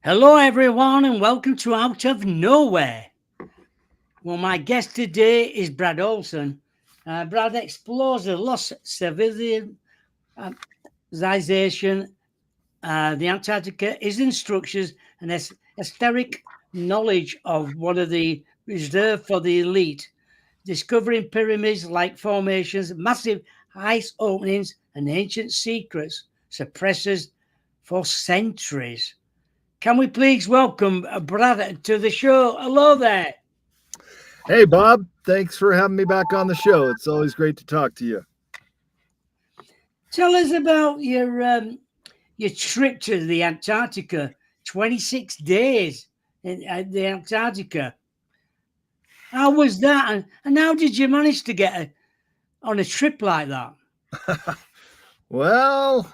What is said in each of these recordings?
Hello, everyone, and welcome to Out of Nowhere. Well, my guest today is Brad Olson. Brad explores the lost civilization, the Antarctica, his instructions, and esoteric knowledge of one of the reserved for the elite, discovering pyramids like formations, massive ice openings, and ancient secrets suppressors for centuries. Can we please welcome Brad to the show? Hello there. Hey, Bob. Thanks for having me back on the show. It's always great to talk to you. Tell us about your trip to the Antarctica. 26 days in the Antarctica. How was that? And how did you manage to get on a trip like that? Well,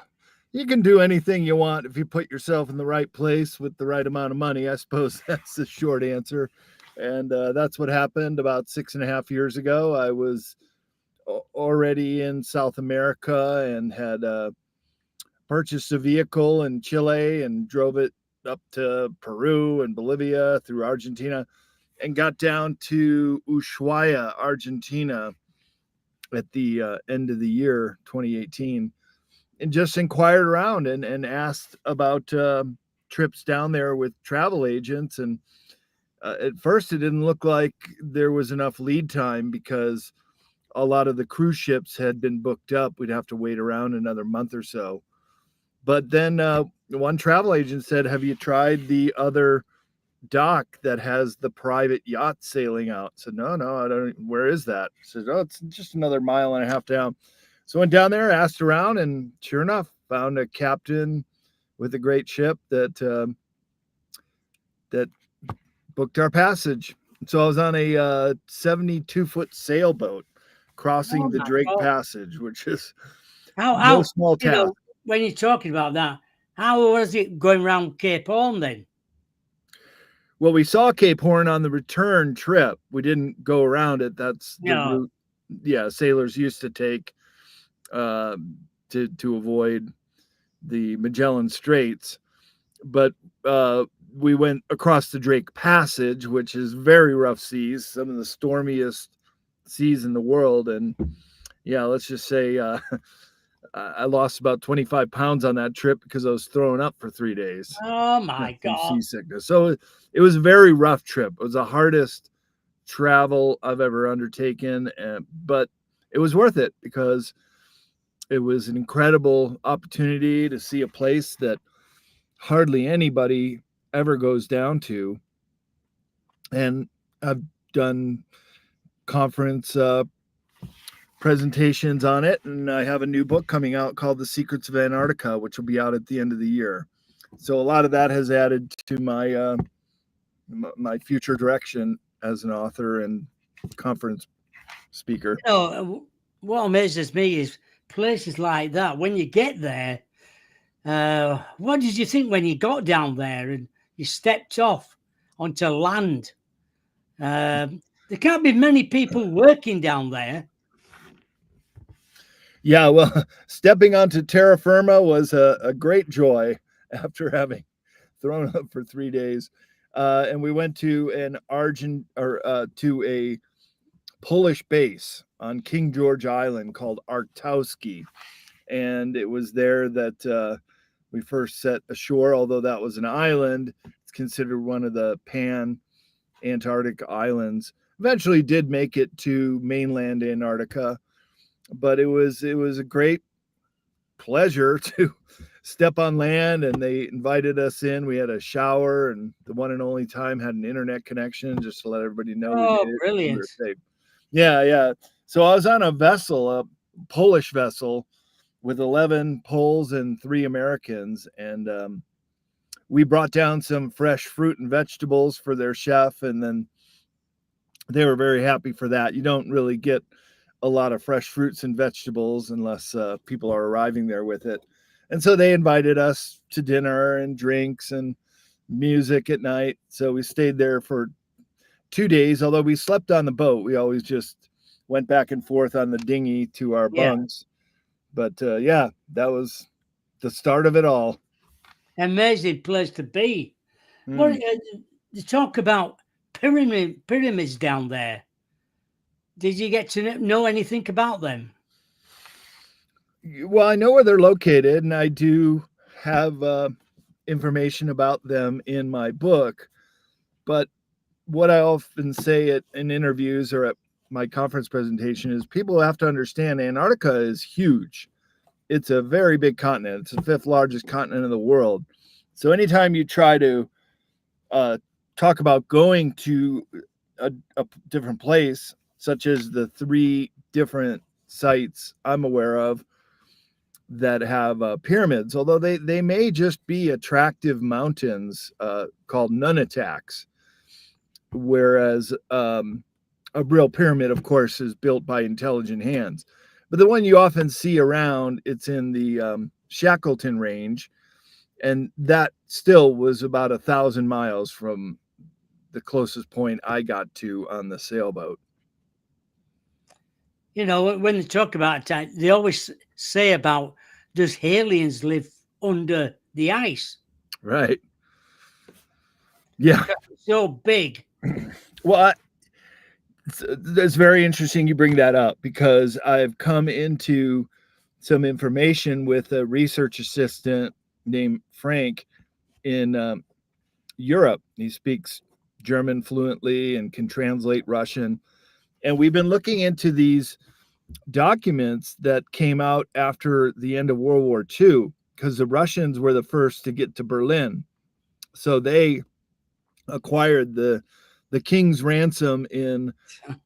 you can do anything you want if you put yourself in the right place with the right amount of money. I suppose that's the short answer. And that's what happened about 6.5 years ago. I was already in South America and had purchased a vehicle in Chile and drove it up to Peru and Bolivia through Argentina and got down to Ushuaia, Argentina at the end of the year 2018 and just inquired around and asked about trips down there with travel agents. And at first, it didn't look like there was enough lead time because a lot of the cruise ships had been booked up. We'd have to wait around another month or so. But then one travel agent said, "Have you tried the other dock that has the private yacht sailing out?" I said, no, I don't. Where is that? I said, "Oh, it's just another mile and a half down." So I went down there, asked around, and sure enough, found a captain with a great ship that booked our passage. So I was on a 72-foot sailboat Oh crossing the my Drake God! Passage, which is no How small task. when you're talking about that, how was it going around Cape Horn then? Well, we saw Cape Horn on the return trip. We didn't go around it. That's the No, route, yeah, sailors used to take uh, to avoid the Magellan Straits. But we went across the Drake Passage, which is very rough seas, some of the stormiest seas in the world. And yeah, let's just say I lost about 25 pounds on that trip because I was throwing up for 3 days oh my from God! seasickness. So it was a very rough trip. It was the hardest travel I've ever undertaken, but it was worth it because it was an incredible opportunity to see a place that hardly anybody ever goes down to. And I've done conference presentations on it, and I have a new book coming out called The Secrets of Antarctica, which will be out at the end of the year. So a lot of that has added to my future direction as an author and conference speaker. What amazes me is places like that. When you get there, what did you think when you got down there and you stepped off onto land? There can't be many people working down there. Yeah, well, stepping onto terra firma was a great joy after having thrown up for 3 days. And we went to an to a Polish base on King George Island called Arktowski, and it was there that we first set ashore. Although that was an island, it's considered one of the pan Antarctic islands. Eventually, did make it to mainland Antarctica, but it was a great pleasure to step on land, and they invited us in. We had a shower, and the one and only time had an internet connection just to let everybody know we Oh, made it. We were brilliant. safe. Yeah, yeah. So I was on a vessel, a Polish vessel, with 11 Poles and 3 Americans, and we brought down some fresh fruit and vegetables for their chef, and then they were very happy for that. You don't really get a lot of fresh fruits and vegetables unless people are arriving there with it. And so they invited us to dinner and drinks and music at night. So we stayed there for 2 days. Although we slept on the boat, we always just went back and forth on the dinghy to our Yeah, bunks. But yeah, that was the start of it all. amazing place to be. Well, Mm. you talk about pyramids down there. Did you get to know anything about them? Well, I know where they're located, and I do have information about them in my book. But what I often say in interviews or at my conference presentation is people have to understand Antarctica is huge. It's a very big continent. It's the fifth largest continent in the world. So anytime you try to uh, talk about going to a different place, such as the three different sites I'm aware of that have pyramids, although they may just be attractive mountains called nunataks, whereas a real pyramid, of course, is built by intelligent hands. But the one you often see around, it's in the Shackleton Range, and that still was about 1,000 miles from the closest point I got to on the sailboat. You know, when they talk about it, they always say about, does aliens live under the ice? Right. Yeah. Because it's so big. Well, it's very interesting you bring that up because I've come into some information with a research assistant named Frank in Europe. He speaks German fluently and can translate Russian. And we've been looking into these documents that came out after the end of World War II because the Russians were the first to get to Berlin. So they acquired the king's ransom in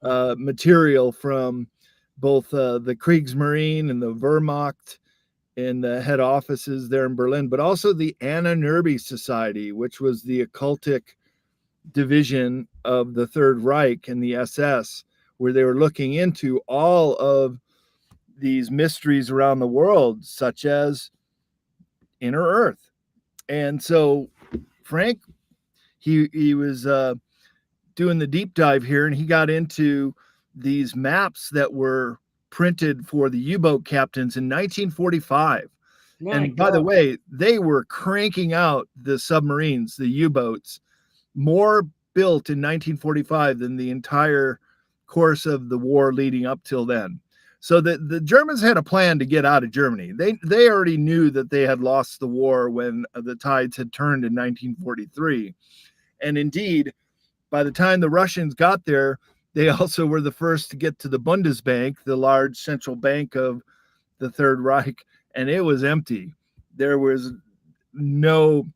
material from both the Kriegsmarine and the Wehrmacht in the head offices there in Berlin, but also the Anna Nerby Society, which was the occultic division of the Third Reich and the SS, where they were looking into all of these mysteries around the world, such as inner Earth. And so Frank, he was doing the deep dive here, and he got into these maps that were printed for the U-boat captains in 1945. My And by the God. way, they were cranking out the submarines, the U-boats, more built in 1945 than the entire course of the war leading up till then. So the Germans had a plan to get out of Germany. They already knew that they had lost the war when the tides had turned in 1943. And indeed, by the time the Russians got there, they also were the first to get to the Bundesbank, the large central bank of the Third Reich, and it was empty. There was no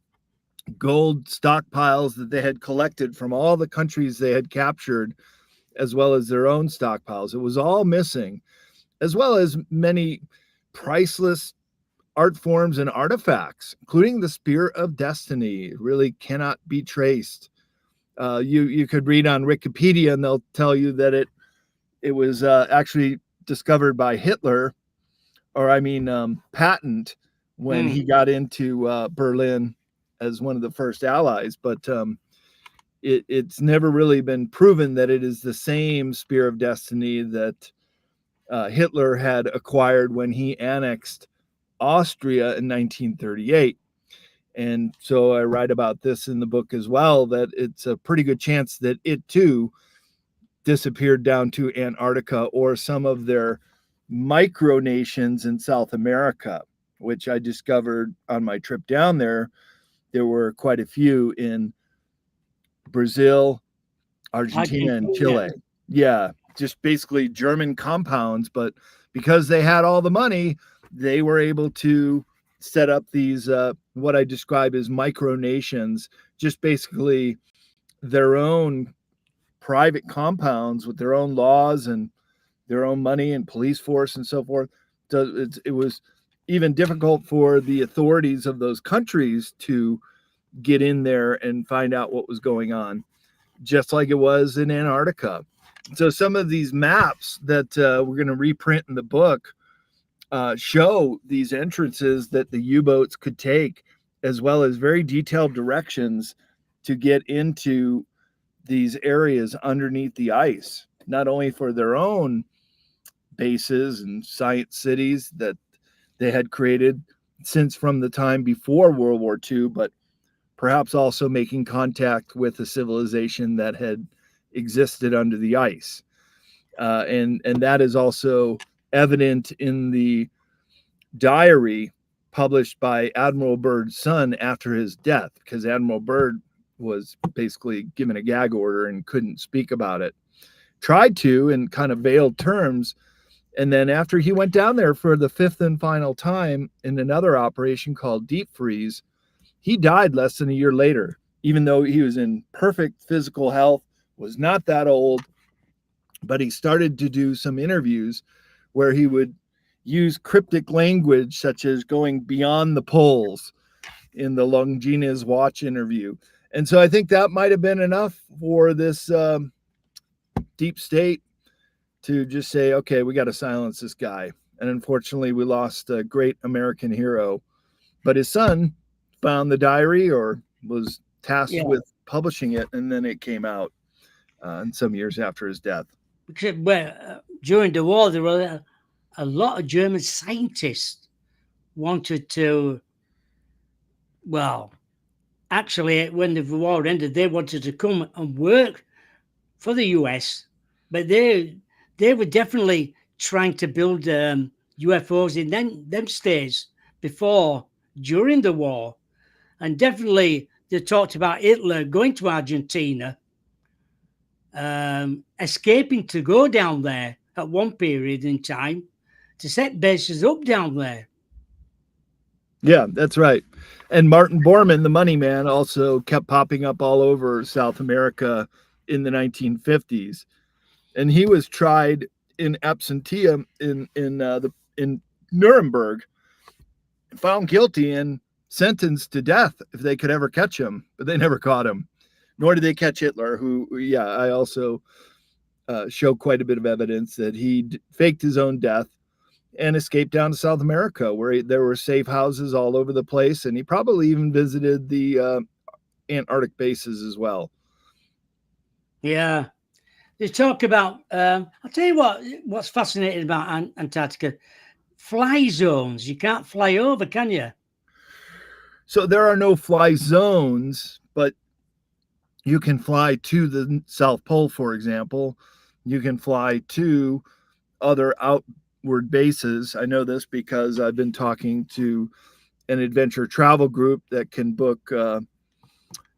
gold stockpiles that they had collected from all the countries they had captured, as well as their own stockpiles. It was all missing, as well as many priceless art forms and artifacts, including the Spear of Destiny. It really cannot be traced. You could read on Wikipedia, and they'll tell you that it was actually discovered by Hitler, or I mean, Patent, when Hmm. he got into Berlin as one of the first allies. But it's never really been proven that it is the same Spear of Destiny that Hitler had acquired when he annexed Austria in 1938. And so I write about this in the book as well, that it's a pretty good chance that it too disappeared down to Antarctica or some of their micronations in South America, which I discovered on my trip down there. There were quite a few in Brazil, Argentina, and Argentina. Chile. Yeah, just basically German compounds, but because they had all the money, they were able to set up these what I describe as micronations, just basically their own private compounds with their own laws and their own money and police force and so forth. So it was even difficult for the authorities of those countries to get in there and find out what was going on, just like it was in Antarctica. So some of these maps that we're going to reprint in the book show these entrances that the U-boats could take, as well as very detailed directions to get into these areas underneath the ice, not only for their own bases and science cities that they had created since from the time before World War II, but perhaps also making contact with a civilization that had existed under the ice. And that is also evident in the diary published by Admiral Byrd's son after his death, because Admiral Byrd was basically given a gag order and couldn't speak about it. Tried to in kind of veiled terms. And then after he went down there for the fifth and final time in another operation called Deep Freeze, he died less than a year later, even though he was in perfect physical health, was not that old. But he started to do some interviews where he would use cryptic language, such as going beyond the poles in the Longines Watch interview. And so I think that might have been enough for this deep state to just say, okay, we got to silence this guy. And unfortunately, we lost a great American hero. But his son found the diary, or was tasked with publishing it, and then it came out some years after his death. Because during the war, there were a lot of German scientists wanted to, well, actually, when the war ended, they wanted to come and work for the US, but they were definitely trying to build UFOs in them states before, during the war. And definitely they talked about Hitler going to Argentina, escaping to go down there at one period in time to set bases up down there. Yeah, that's right. And Martin Bormann, the money man, also kept popping up all over South America in the 1950s. And he was tried in absentia in Nuremberg, found guilty and sentenced to death if they could ever catch him, but they never caught him. Nor did they catch Hitler, who, I also show quite a bit of evidence that he faked his own death and escaped down to South America, where there were safe houses all over the place. And he probably even visited the Antarctic bases as well. Yeah. They talk about, I'll tell you what's fascinating about Antarctica. Fly zones. You can't fly over, can you? So there are no fly zones, but you can fly to the South Pole, for example. You can fly to other outward bases. I know this because I've been talking to an adventure travel group that can book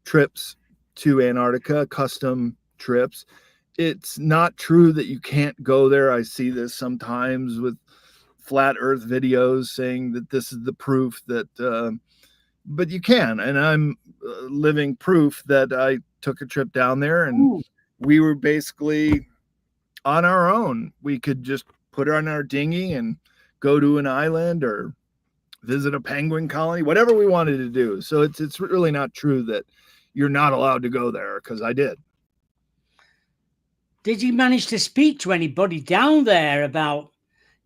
trips to Antarctica, custom trips. It's not true that you can't go there. I see this sometimes with flat earth videos saying that this is the proof that, but you can. And I'm living proof that I took a trip down there and we were basically on our own. We could just put her on our dinghy and go to an island or visit a penguin colony, whatever we wanted to do. So it's really not true that you're not allowed to go there, because I did. Did you manage to speak to anybody down there about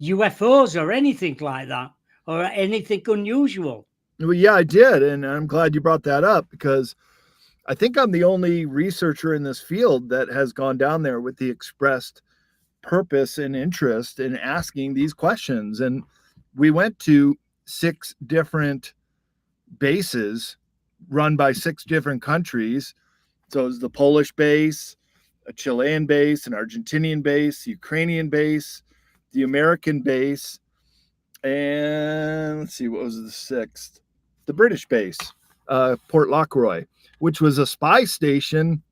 UFOs or anything like that, or anything unusual? Well, yeah, I did. And I'm glad you brought that up, because I think I'm the only researcher in this field that has gone down there with the expressed purpose and interest in asking these questions. And we went to 6 different bases run by 6 different countries. So it was the Polish base, a Chilean base, an Argentinian base, Ukrainian base, the American base, and let's see, what was the 6th? The British base, Port Lockroy, which was a spy station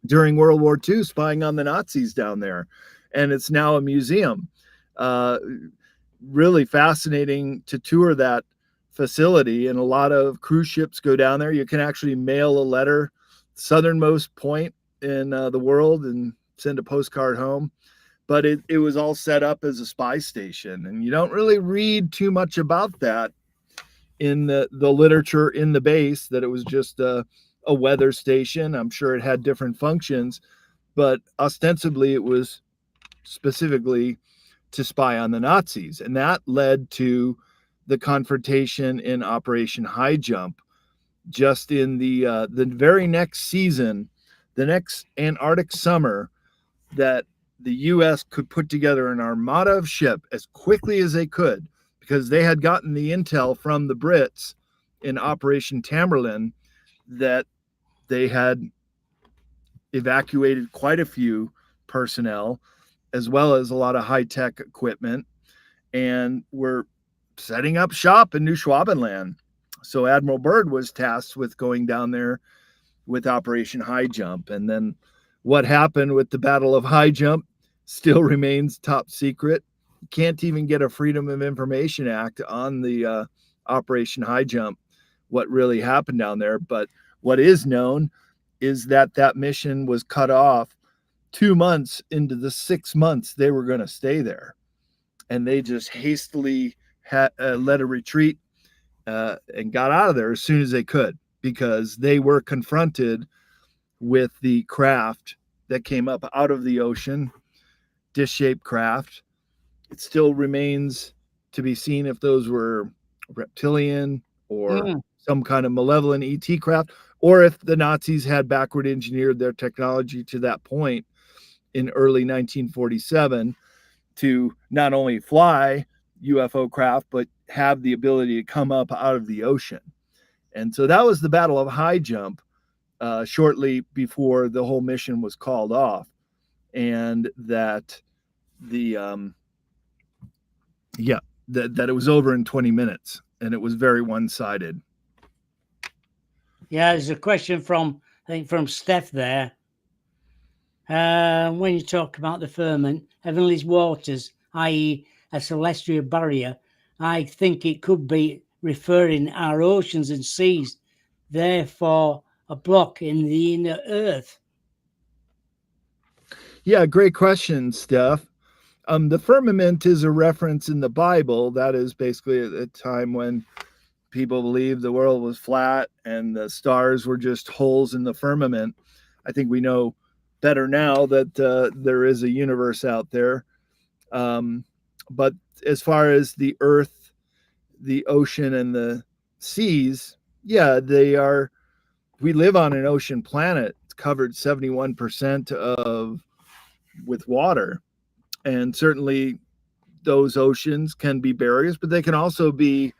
during World War II, spying on the Nazis down there. And it's now a museum. Really fascinating to tour that facility. And a lot of cruise ships go down there. You can actually mail a letter, southernmost point in the world, and send a postcard home. But it was all set up as a spy station. And you don't really read too much about that in the literature in the base, that it was just a weather station. I'm sure it had different functions, but ostensibly it was specifically to spy on the Nazis. And that led to the confrontation in Operation High Jump. Just in the very next season, the next Antarctic summer, that the U.S. could put together an armada of ship as quickly as they could, because they had gotten the intel from the Brits in Operation Tamerlane that they had evacuated quite a few personnel, as well as a lot of high tech equipment, and were setting up shop in New Schwabenland. So Admiral Byrd was tasked with going down there with Operation High Jump. And then what happened with the Battle of High Jump still remains top secret. You can't even get a Freedom of Information Act on the Operation High Jump, what really happened down there. But what is known is that that mission was cut off 2 months into the 6 months they were going to stay there. And they just hastily led a retreat and got out of there as soon as they could, because they were confronted with the craft that came up out of the ocean, dish-shaped craft. It still remains to be seen if those were reptilian or some kind of malevolent ET craft, or if the Nazis had backward engineered their technology to that point in early 1947 to not only fly UFO craft, but have the ability to come up out of the ocean. And so that was the Battle of High Jump shortly before the whole mission was called off. And that the, that it was over in 20 minutes, and it was very one-sided. Yeah, there's a question from, I think, from Steph there. When you talk about the firmament, heavenly waters, i.e. a celestial barrier, I think it could be referring our oceans and seas, therefore a block in the inner earth. Yeah, great question, Steph. The firmament is a reference in the Bible. That is basically a time when people believed the world was flat and the stars were just holes in the firmament. I think we know better now that there is a universe out there. But as far as the earth, the ocean, and the seas, yeah, they are. We live on an ocean planet. It's covered 71% of with water. And certainly those oceans can be barriers, but they can also be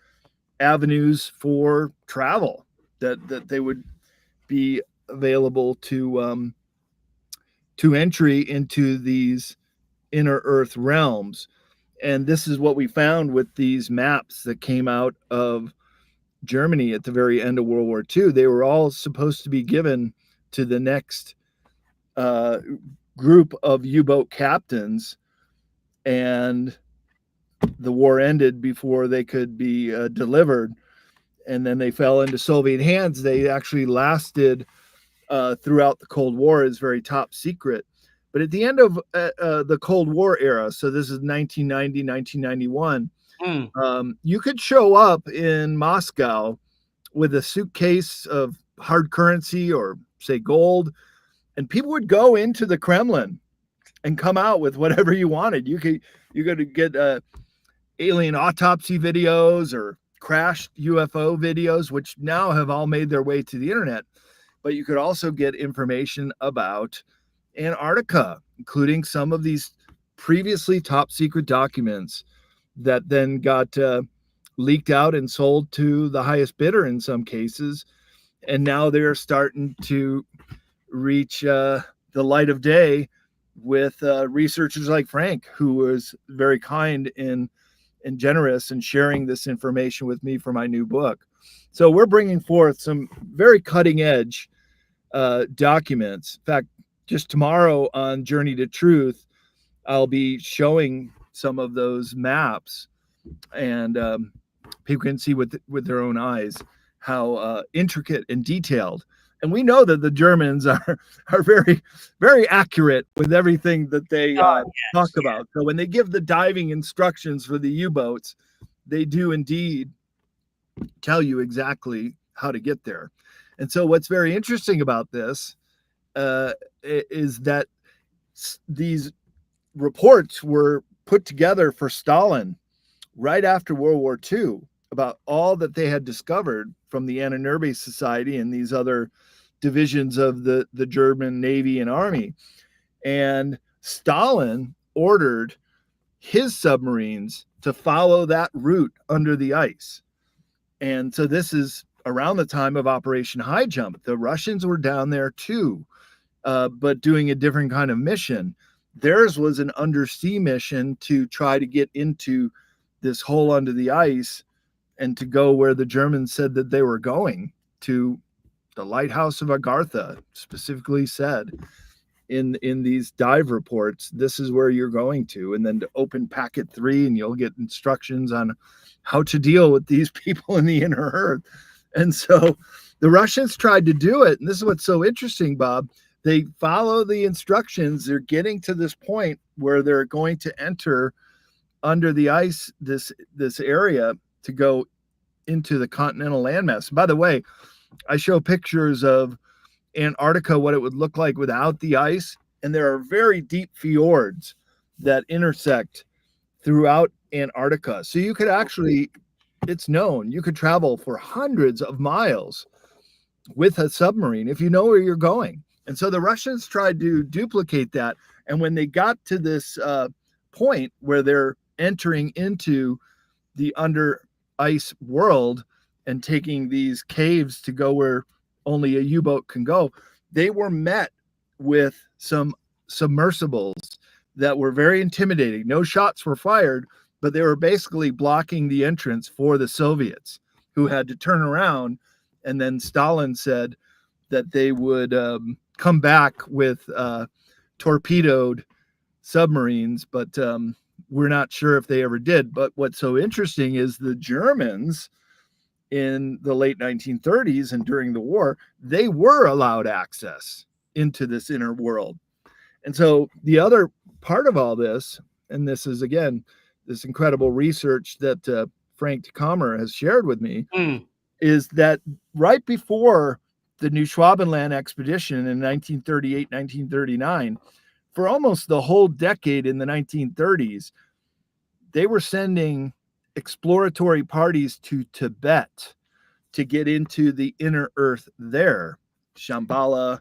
avenues for travel that they would be available to entry into these inner earth realms. And this is what we found with these maps that came out of Germany at the very end of World War II. They were all supposed to be given to the next group of U-boat captains, and the war ended before they could be delivered, and then they fell into Soviet hands. They actually lasted throughout the Cold War as very top secret. But at the end of the Cold War era, so this is 1990, 1991, you could show up in Moscow with a suitcase of hard currency or, say, gold, and people would go into the Kremlin and come out with whatever you wanted. You could get alien autopsy videos or crashed UFO videos, which now have all made their way to the internet. But you could also get information about Antarctica, including some of these previously top secret documents that then got leaked out and sold to the highest bidder in some cases. And now they're starting to reach the light of day with researchers like Frank, who was very kind and generous in sharing this information with me for my new book. So we're bringing forth some very cutting edge documents. In fact, just tomorrow on Journey to Truth, I'll be showing some of those maps, and people can see with their own eyes how intricate and detailed. And we know that the Germans are very, very accurate with everything that they talk about. So when they give the diving instructions for the U-boats, they do indeed tell you exactly how to get there. And so what's very interesting about this is that these reports were put together for Stalin right after World War II about all that they had discovered from the Ahnenerbe Society and these other divisions of the German Navy and Army. And Stalin ordered his submarines to follow that route under the ice. And so this is around the time of Operation High Jump. The Russians were down there too, but doing a different kind of mission. Theirs was an undersea mission to try to get into this hole under the ice and to go where the Germans said that they were going, to the lighthouse of Agartha, specifically said in these dive reports, this is where you're going to, and then to open packet 3 and you'll get instructions on how to deal with these people in the inner earth. And so the Russians tried to do it, and this is what's so interesting, Bob. They follow the instructions. They're getting to this point where they're going to enter under the ice, this area, to go into the continental landmass. By the way, I show pictures of Antarctica, what it would look like without the ice, and there are very deep fjords that intersect throughout Antarctica. So you could actually, it's known, you could travel for hundreds of miles with a submarine if you know where you're going. And so the Russians tried to duplicate that. And when they got to this point where they're entering into the under ice world and taking these caves to go where only a U-boat can go, they were met with some submersibles that were very intimidating. No shots were fired, but they were basically blocking the entrance for the Soviets, who had to turn around. And then Stalin said that they would come back with torpedoed submarines, but we're not sure if they ever did. But what's so interesting is the Germans in the late 1930s and during the war, they were allowed access into this inner world. And so the other part of all this, and this is, again, this incredible research that Frank DeCommer has shared with me, is that right before the New Schwabenland expedition in 1938, 1939, for almost the whole decade in the 1930s, they were sending exploratory parties to Tibet to get into the inner earth there. Shambhala,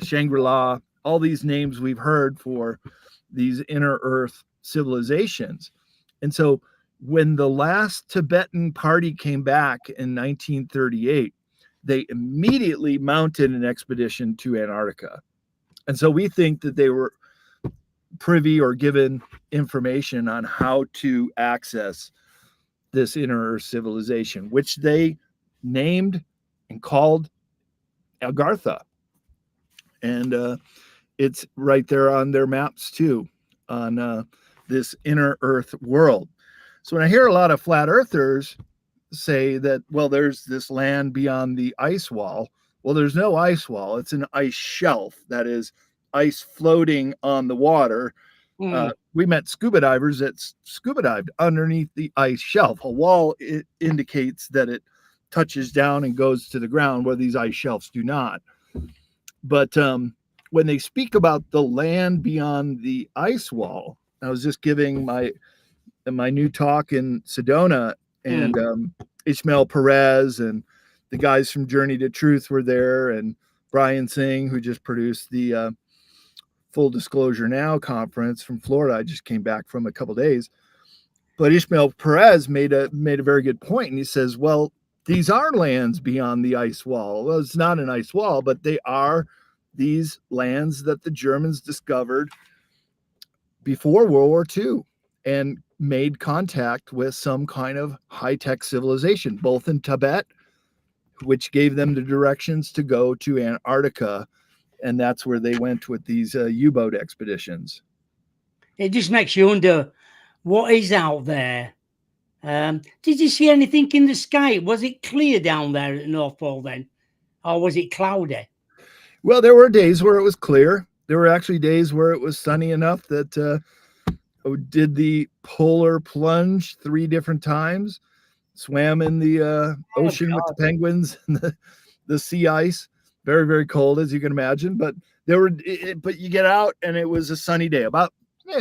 Shangri-La, all these names we've heard for these inner earth civilizations. And so when the last Tibetan party came back in 1938, they immediately mounted an expedition to Antarctica. And so we think that they were privy or given information on how to access this inner earth civilization, which they named and called Agartha. And it's right there on their maps too, on this inner earth world. So when I hear a lot of flat earthers say that, well, there's this land beyond the ice wall. Well, there's no ice wall. It's an ice shelf, that is ice floating on the water. We met scuba divers that scuba dived underneath the ice shelf. A wall, it indicates that it touches down and goes to the ground, where these ice shelves do not. But when they speak about the land beyond the ice wall, I was just giving my new talk in Sedona, and Ishmael Perez and the guys from Journey to Truth were there, and Brian Singh, who just produced the Full Disclosure Now conference from Florida. I just came back from a couple of days. But Ishmael Perez made a very good point, and he says, well, these are lands beyond the ice wall. Well, it's not an ice wall, but they are these lands that the Germans discovered before World War II and made contact with some kind of high-tech civilization, both in Tibet, which gave them the directions to go to Antarctica, and that's where they went with these U-boat expeditions. It just makes you wonder what is out there. Did you see anything in the sky? Was it clear down there at the North Pole then, or was it cloudy? Well, there were days where it was clear. There were actually days where it was sunny enough that did the polar plunge 3 different times, swam in the ocean with the penguins and the sea ice. Very, very cold, as you can imagine. But but you get out and it was a sunny day, about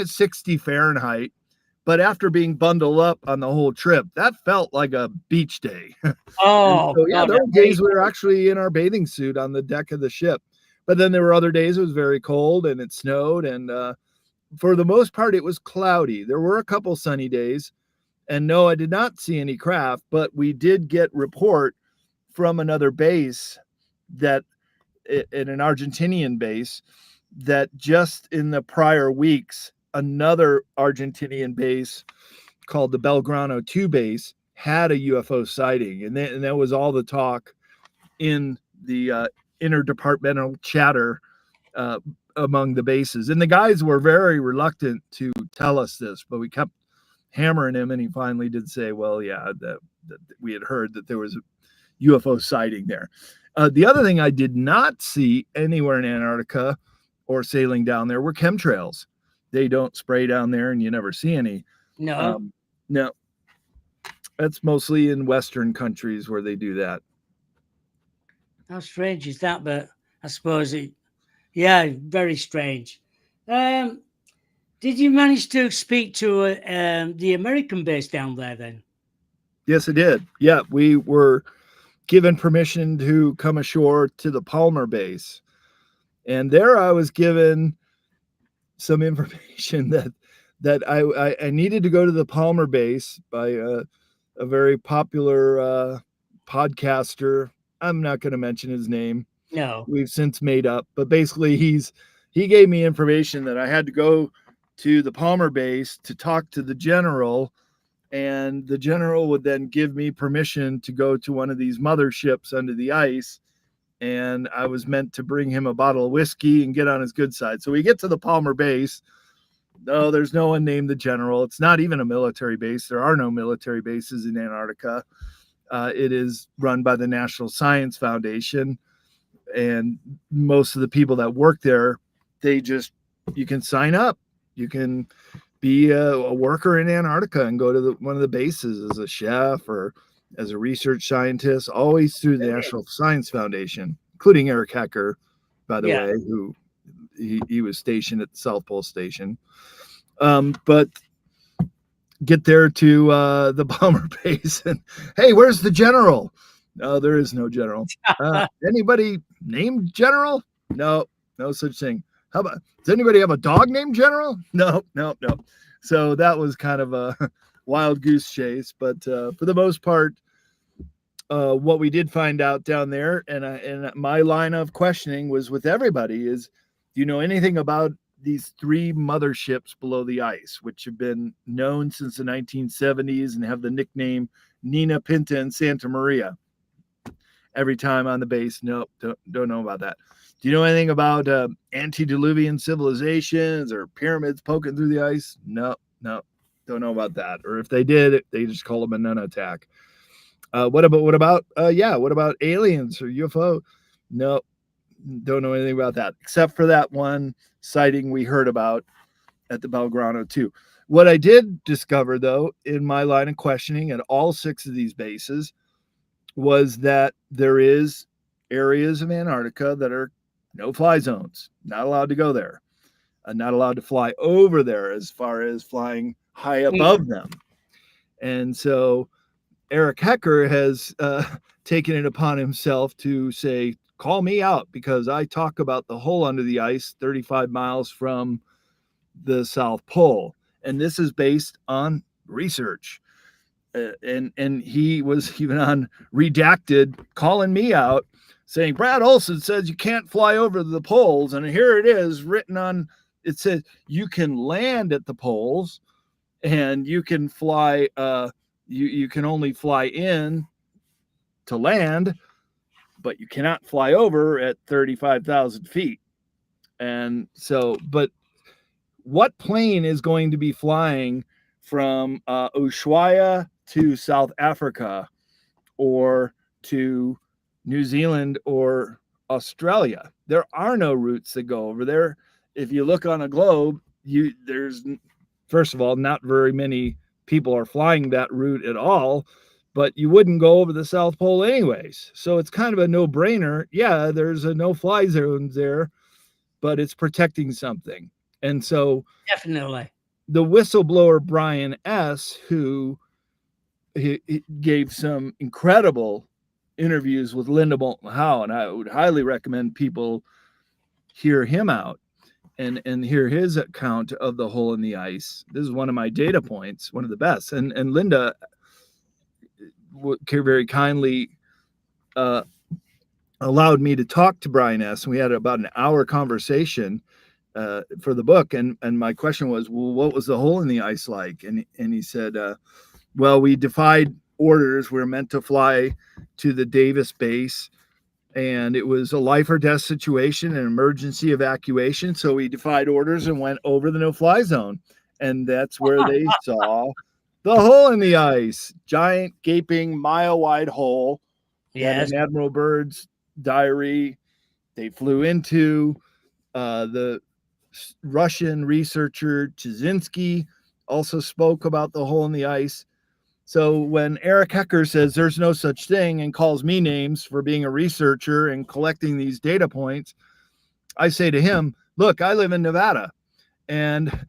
60 Fahrenheit. But after being bundled up on the whole trip, that felt like a beach day. Oh, so, yeah, there were days we were actually in our bathing suit on the deck of the ship. But then there were other days it was very cold and it snowed. And for the most part, it was cloudy. There were a couple sunny days. And no, I did not see any craft, but we did get report from another base that in an Argentinian base that just in the prior weeks, another Argentinian base called the Belgrano 2 base had a UFO sighting. And that was all the talk in the interdepartmental chatter uh, among the bases. And the guys were very reluctant to tell us this, but we kept hammering him, and he finally did say, well, yeah, that we had heard that there was a UFO sighting there. The other thing I did not see anywhere in Antarctica or sailing down there were chemtrails. They don't spray down there, and you never see any. No. No, that's mostly in Western countries where they do that. How strange is that? But I suppose yeah, very strange. Um, did you manage to speak to the American base down there then? Yes, it did. Yeah, we were given permission to come ashore to the Palmer base. And there I was given some information that I needed to go to the Palmer base by a very popular podcaster. I'm not going to mention his name. No. We've since made up, but basically he gave me information that I had to go to the Palmer base to talk to the general, and the general would then give me permission to go to one of these motherships under the ice, and I was meant to bring him a bottle of whiskey and get on his good side. So we get to the Palmer base. No, there's no one named the general. It's not even a military base. There are no military bases in Antarctica. It is run by the National Science Foundation, and most of the people that work there, you can sign up. You can be a worker in Antarctica and go to one of the bases as a chef or as a research scientist, always through the National Science Foundation, including Eric Hecker, by the way, who he was stationed at the South Pole Station. But get there to the Palmer base and, hey, where's the general? No, there is no general. Anybody named General? No such thing. How about, does anybody have a dog named General? No. So that was kind of a wild goose chase. But for the most part, what we did find out down there, and my line of questioning was with everybody, is, do you know anything about these three motherships below the ice, which have been known since the 1970s and have the nickname Nina, Pinta, and Santa Maria? Every time on the base, nope, don't know about that. Do you know anything about antediluvian civilizations or pyramids poking through the ice? No, don't know about that. Or if they did, they just call them a nun attack. What about aliens or UFO? No, don't know anything about that, except for that one sighting we heard about at the Belgrano 2. What I did discover, though, in my line of questioning at all 6 of these bases, was that there is areas of Antarctica that are no-fly zones, not allowed to go there, not allowed to fly over there as far as flying high above them. And so Eric Hecker has taken it upon himself to say, call me out, because I talk about the hole under the ice 35 miles from the South Pole. And this is based on research. And he was even on Redacted calling me out, saying, Brad Olson says you can't fly over the poles. And here it is written on, it says you can land at the poles and you can fly, you can only fly in to land, but you cannot fly over at 35,000 feet. And so, but what plane is going to be flying from Ushuaia to South Africa or to New Zealand or Australia? There are no routes that go over there. If you look on a globe, there's, first of all, not very many people are flying that route at all, but you wouldn't go over the South Pole anyways. So it's kind of a no-brainer. Yeah, there's a no-fly zone there, but it's protecting something. And so definitely the whistleblower Brian S., who he gave some incredible interviews with Linda Moulton Howe, and I would highly recommend people hear him out and hear his account of the hole in the ice. This is one of my data points, one of the best. And Linda very kindly uh, allowed me to talk to Brian S. And we had about an hour conversation for the book. And my question was, well, what was the hole in the ice like? And he said, well, we defied orders. We were meant to fly to the Davis base, and it was a life or death situation, an emergency evacuation. So we defied orders and went over the no-fly zone. And that's where they saw the hole in the ice, giant, gaping, mile-wide hole that Yes. in Admiral Byrd's diary they flew into. The Russian researcher Chizinski also spoke about the hole in the ice. So when Eric Hecker says there's no such thing and calls me names for being a researcher and collecting these data points, I say to him, look, I live in Nevada, and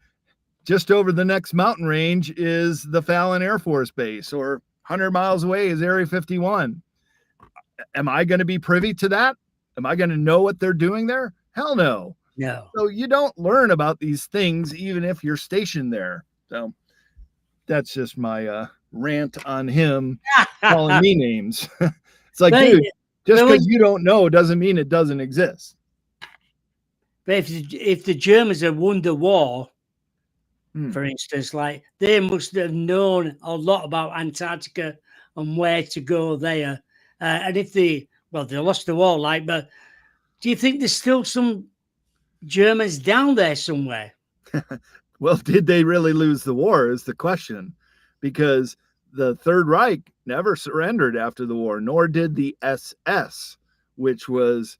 just over the next mountain range is the Fallon Air Force Base, or 100 miles away is Area 51. Am I going to be privy to that? Am I going to know what they're doing there? Hell no. No. So you don't learn about these things even if you're stationed there. So that's just my rant on him calling me names. It's like, But, dude, just but, because you don't know doesn't mean it doesn't exist. but if the Germans had won the war, Hmm. for instance, like they must have known a lot about Antarctica and where to go there. And if they, well, they lost the war, like, but do you think there's still some Germans down there somewhere? Well, did they really lose the war is the question, because the Third Reich never surrendered after the war, nor did the SS, which was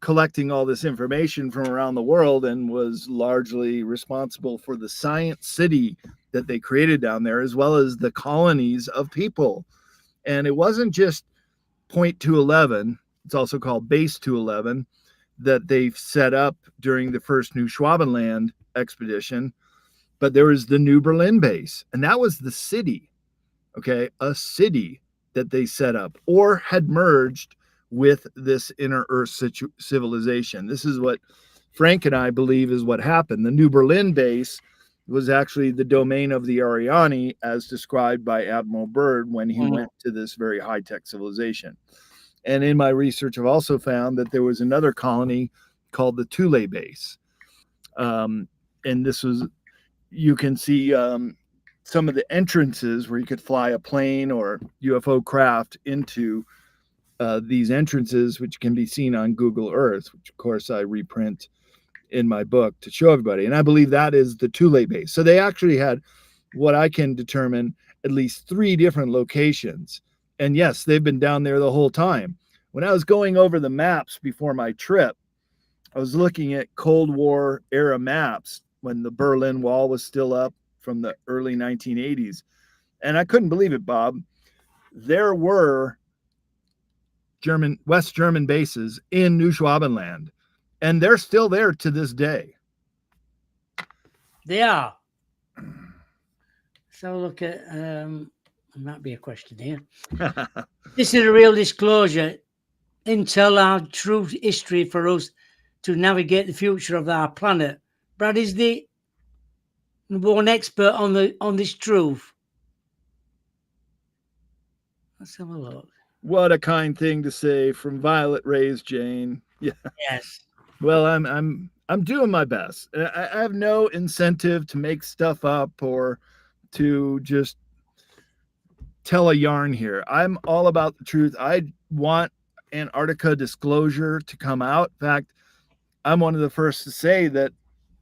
collecting all this information from around the world and was largely responsible for the science city that they created down there, as well as the colonies of people. And it wasn't just Point 211, it's also called Base 211, that they set up during the first New Schwabenland expedition, but there was the New Berlin base, and that was the city, okay, a city that they set up or had merged with this inner Earth civilization. This is what Frank and I believe is what happened. The New Berlin base was actually the domain of the Ariani, as described by Admiral Byrd when he went to this very high-tech civilization. And in my research, I've also found that there was another colony called the Thule base. And this was, you can see some of the entrances where you could fly a plane or UFO craft into these entrances, which can be seen on Google Earth, which of course I reprint in my book to show everybody. And I believe that is the Thule base. So they actually had what I can determine at least 3 different locations. And yes, they've been down there the whole time. When I was going over the maps before my trip, I was looking at Cold War era maps when the Berlin Wall was still up from the early 1980s. And I couldn't believe it, Bob. There were West German bases in New Schwabenland, and they're still there to this day. They are. So look at, might be a question here. This is a real disclosure. Intel our true history for us to navigate the future of our planet. Brad is the number one expert on this truth. Let's have a look. What a kind thing to say from Violet Ray's Jane. Yeah. Yes. Well, I'm doing my best. I have no incentive to make stuff up or to just tell a yarn here. I'm all about the truth. I want Antarctica disclosure to come out. In fact, I'm one of the first to say that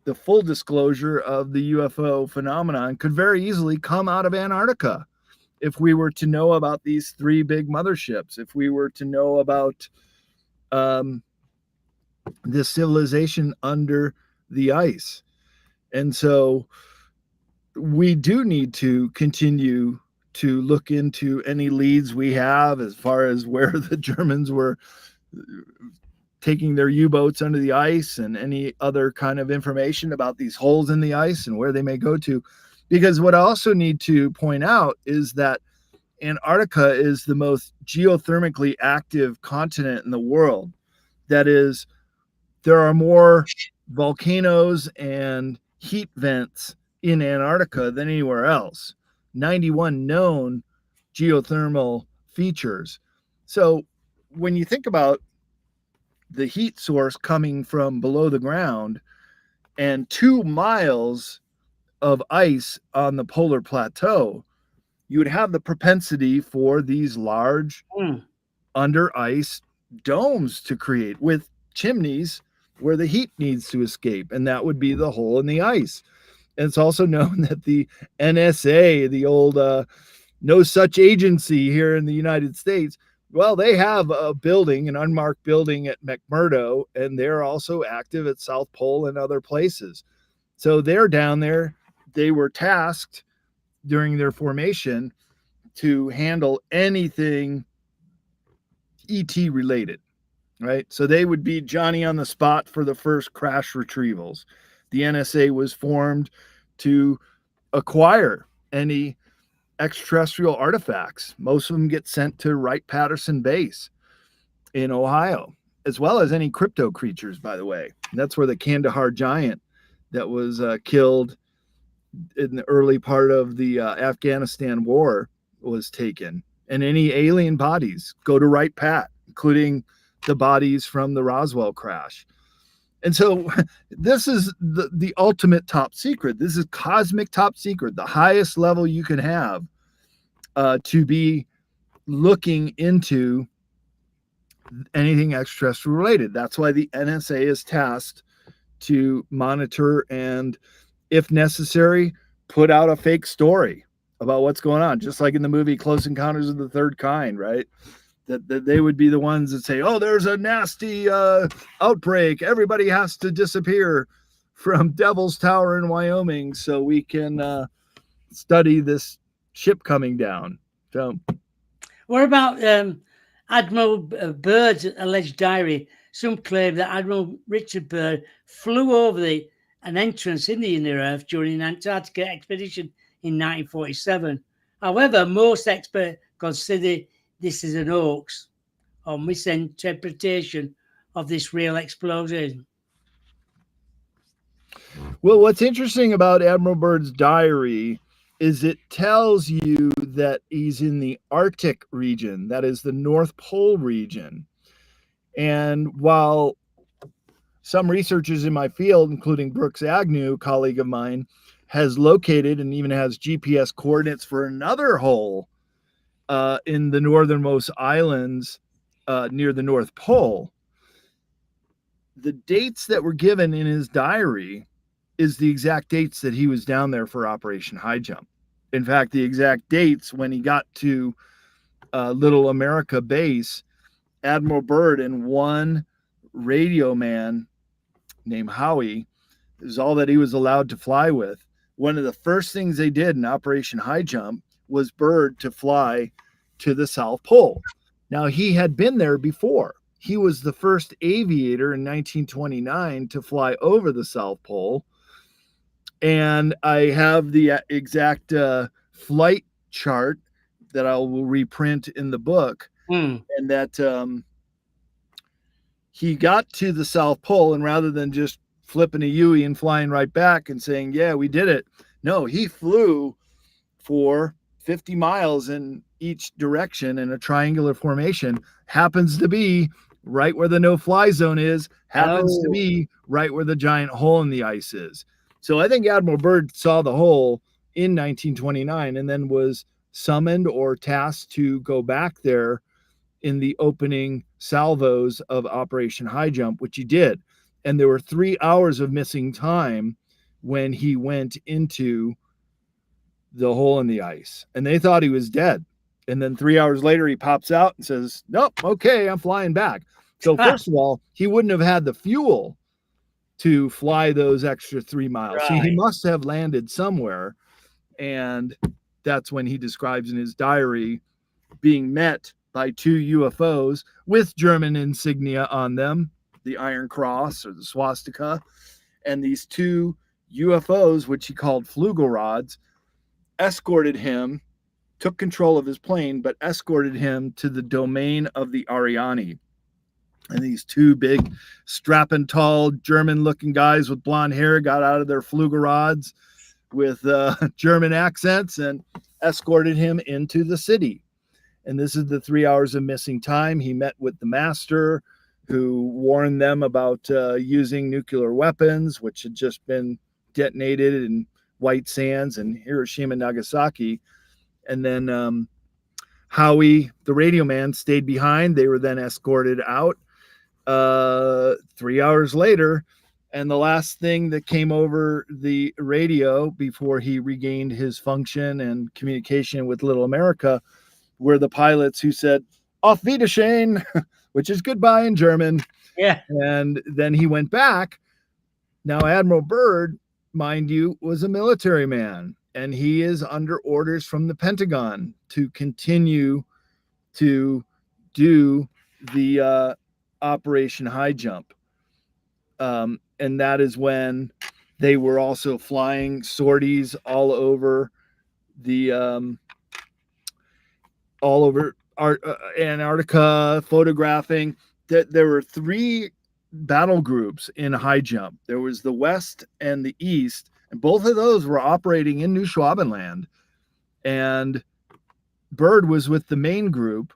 the full disclosure of the UFO phenomenon could very easily come out of Antarctica if we were to know about these 3 big motherships, if we were to know about this civilization under the ice. And so we do need to continue to look into any leads we have as far as where the Germans were taking their U-boats under the ice and any other kind of information about these holes in the ice and where they may go to. Because what I also need to point out is that Antarctica is the most geothermically active continent in the world. That is, there are more volcanoes and heat vents in Antarctica than anywhere else. 91 known geothermal features. So when you think about the heat source coming from below the ground and 2 miles of ice on the polar plateau, you would have the propensity for these large under ice domes to create with chimneys where the heat needs to escape. And that would be the hole in the ice. And it's also known that the NSA, the old no such agency here in the United States, well, they have a building, an unmarked building at McMurdo, and they're also active at South Pole and other places. So they're down there. They were tasked during their formation to handle anything ET related, right? So they would be Johnny on the spot for the first crash retrievals. The NSA was formed to acquire any extraterrestrial artifacts. Most of them get sent to Wright-Patterson Base in Ohio, as well as any crypto creatures, by the way. And that's where the Kandahar giant that was killed in the early part of the Afghanistan war was taken. And any alien bodies go to Wright-Pat, including the bodies from the Roswell crash. And so this is the ultimate top secret. This is cosmic top secret, the highest level you can have to be looking into anything extraterrestrial related. That's why the NSA is tasked to monitor and, if necessary, put out a fake story about what's going on, just like in the movie Close Encounters of the Third Kind, right? That they would be the ones that say, oh, there's a nasty outbreak. Everybody has to disappear from Devil's Tower in Wyoming so we can study this ship coming down. So, what about Admiral Byrd's alleged diary? Some claim that Admiral Richard Byrd flew over an entrance in the inner Earth during an Antarctica expedition in 1947. However, most experts consider this is an hoax or misinterpretation of this real explosion. Well, what's interesting about Admiral Byrd's diary is it tells you that he's in the Arctic region, that is the North Pole region. And while some researchers in my field, including Brooks Agnew, a colleague of mine, has located and even has GPS coordinates for another hole in the northernmost islands near the North Pole, the dates that were given in his diary is the exact dates that he was down there for Operation High Jump. In fact, the exact dates when he got to Little America Base, Admiral Byrd and one radio man named Howie is all that he was allowed to fly with. One of the first things they did in Operation High Jump was Byrd to fly to the South Pole. Now, he had been there before. He was the first aviator in 1929 to fly over the South Pole. And I have the exact flight chart that I will reprint in the book. And that he got to the South Pole, and rather than just flipping a U-ey and flying right back and saying, yeah, we did it. No, he flew for 50 miles in each direction in a triangular formation. Happens to be right where the no-fly zone is, happens to be right where the giant hole in the ice is. So I think Admiral Byrd saw the hole in 1929 and then was summoned or tasked to go back there in the opening salvos of Operation High Jump, which he did. And there were 3 hours of missing time when he went into the hole in the ice. And they thought he was dead. And then 3 hours later, he pops out and says, nope, okay, I'm flying back. So first of all, he wouldn't have had the fuel to fly those extra 3 miles. Right. So he must have landed somewhere. And that's when he describes in his diary being met by 2 UFOs with German insignia on them, the Iron Cross or the swastika. And these 2 UFOs, which he called Flugelrods, escorted him, took control of his plane, but escorted him to the domain of the Ariani. And these 2 big, strapping, tall, German-looking guys with blonde hair got out of their Flugelrods with German accents and escorted him into the city. And this is the 3 hours of missing time. He met with the master who warned them about using nuclear weapons, which had just been detonated in White Sands and Hiroshima and Nagasaki. And then Howie, the radio man, stayed behind. They were then escorted out 3 hours later. And the last thing that came over the radio before he regained his function and communication with Little America were the pilots who said, Auf Wiedersehen, which is goodbye in German. Yeah. And then he went back. Now, Admiral Byrd, mind you, was a military man, and he is under orders from the Pentagon to continue to do the Operation High Jump. And that is when they were also flying sorties all over the Antarctica, photographing. That there were 3 battle groups in high jump. There was the West and the East, and both of those were operating in New Schwabenland. And Byrd was with the main group,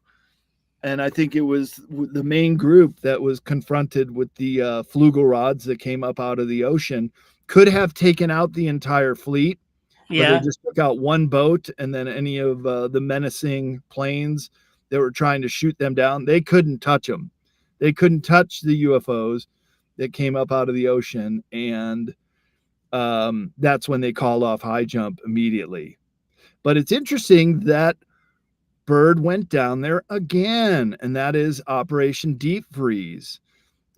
and I think it was the main group that was confronted with the flugel rods that came up out of the ocean. Could have taken out the entire fleet, but they just took out one boat, and then any of the menacing planes that were trying to shoot them down, they couldn't touch them. They couldn't touch the UFOs that came up out of the ocean, and that's when they called off high jump immediately. But it's interesting that Byrd went down there again, and that is Operation Deep Freeze.